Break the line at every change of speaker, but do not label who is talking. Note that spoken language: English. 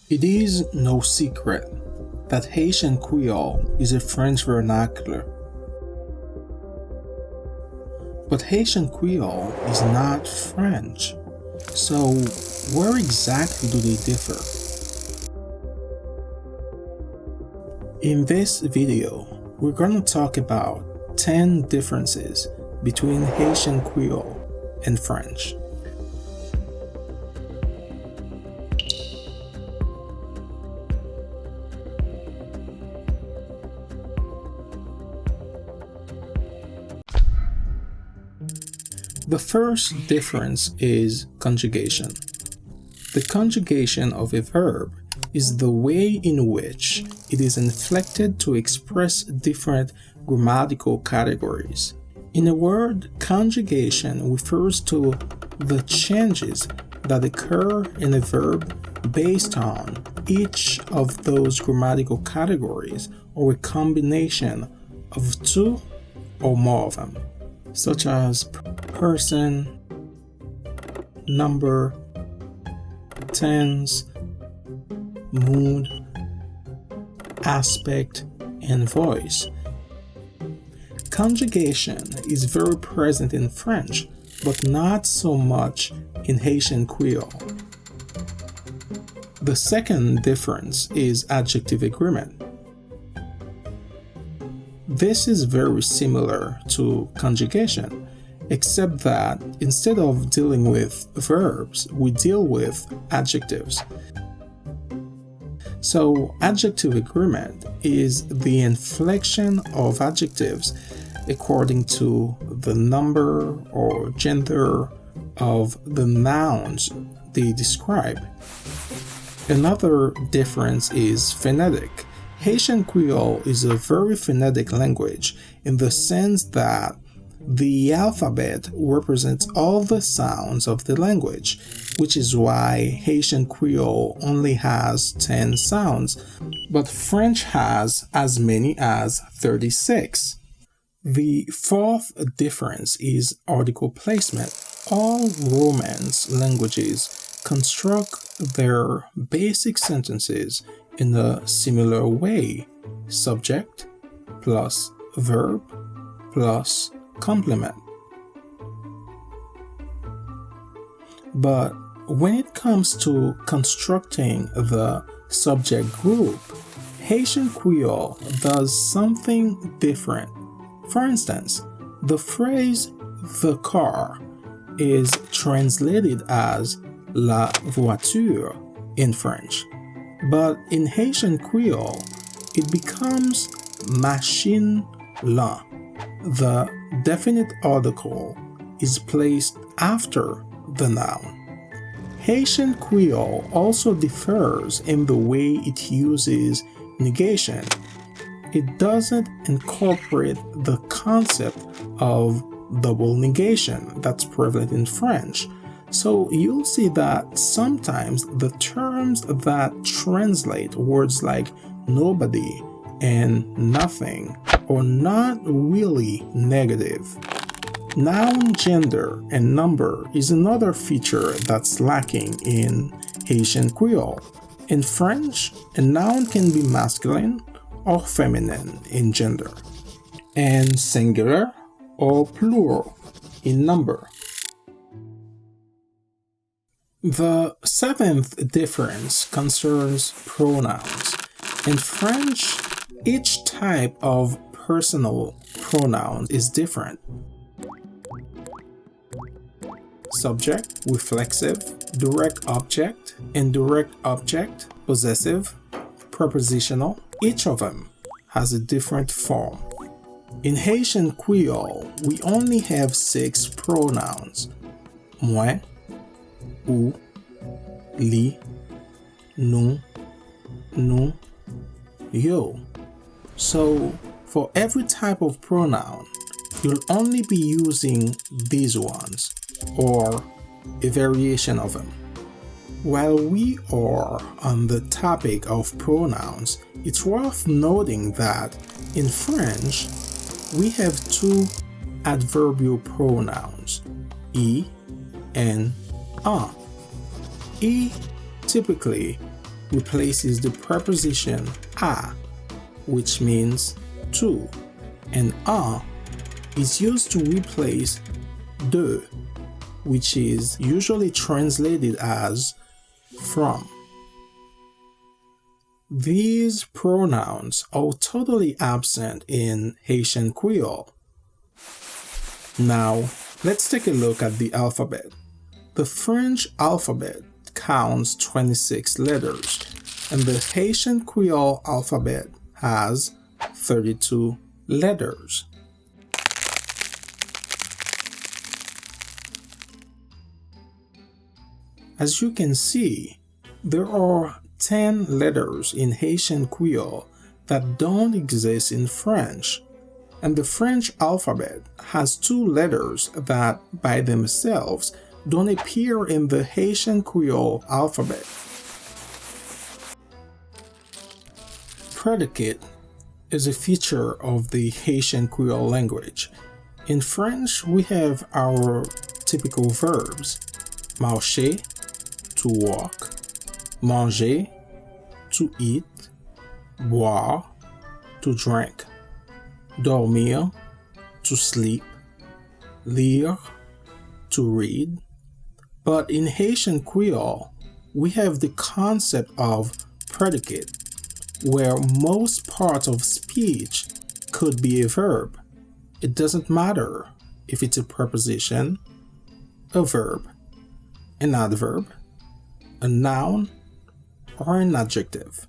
It is no secret that Haitian Creole is a French vernacular. But Haitian Creole is not French. So where exactly do they differ? In this video, we're going to talk about 10 differences between Haitian Creole and French. The first difference is conjugation. The conjugation of a verb is the way in which it is inflected to express different grammatical categories. In a word, conjugation refers to the changes that occur in a verb based on each of those grammatical categories or a combination of two or more of them, such as person, number, tense, mood, aspect, and voice. Conjugation is very present in French, but not so much in Haitian Creole. The second difference is adjective agreement. This is very similar to conjugation, except that instead of dealing with verbs, we deal with adjectives. So, adjective agreement is the inflection of adjectives according to the number or gender of the nouns they describe. Another difference is phonetic. Haitian Creole is a very phonetic language in the sense that the alphabet represents all the sounds of the language, which is why Haitian Creole only has 10 sounds, but French has as many as 36. The fourth difference is article placement. All Romance languages construct their basic sentences in a similar way: subject plus verb plus complement. But when it comes to constructing the subject group, Haitian Creole does something different. For instance, the phrase "the car" is translated as "la voiture" in French, but in Haitian Creole, it becomes "machine la." The definite article is placed after the noun. Haitian Creole also differs in the way it uses negation. It doesn't incorporate the concept of double negation that's prevalent in French. So you'll see that sometimes the terms that translate words like nobody and nothing are not really negative. Noun, gender, and number is another feature that's lacking in Haitian Creole. In French, a noun can be masculine or feminine in gender, and singular or plural in number. The seventh difference concerns pronouns. In French, each type of personal pronoun is different. Subject, reflexive, direct object, indirect object, possessive, prepositional. Each of them has a different form. In Haitian Creole, we only have 6 pronouns: moi, ou, li, nous, nous, yo. So, for every type of pronoun, you'll only be using these ones, or a variation of them. While we are on the topic of pronouns, it's worth noting that in French, we have 2 adverbial pronouns, e and un. E typically replaces the preposition a, which means to, and a is used to replace de, which is usually translated as from. These pronouns are totally absent in Haitian Creole. Now, let's take a look at the alphabet. The French alphabet counts 26 letters, and the Haitian Creole alphabet has 32 letters. As you can see, there are 10 letters in Haitian Creole that don't exist in French, and the French alphabet has 2 letters that, by themselves, don't appear in the Haitian Creole alphabet. Predicate is a feature of the Haitian Creole language. In French, we have our typical verbs: marcher, to walk; manger, to eat; boire, to drink; dormir, to sleep; lire, to read. But in Haitian Creole, we have the concept of predicate, where most parts of speech could be a verb. It doesn't matter if it's a preposition, a verb, an adverb, a noun, or an adjective.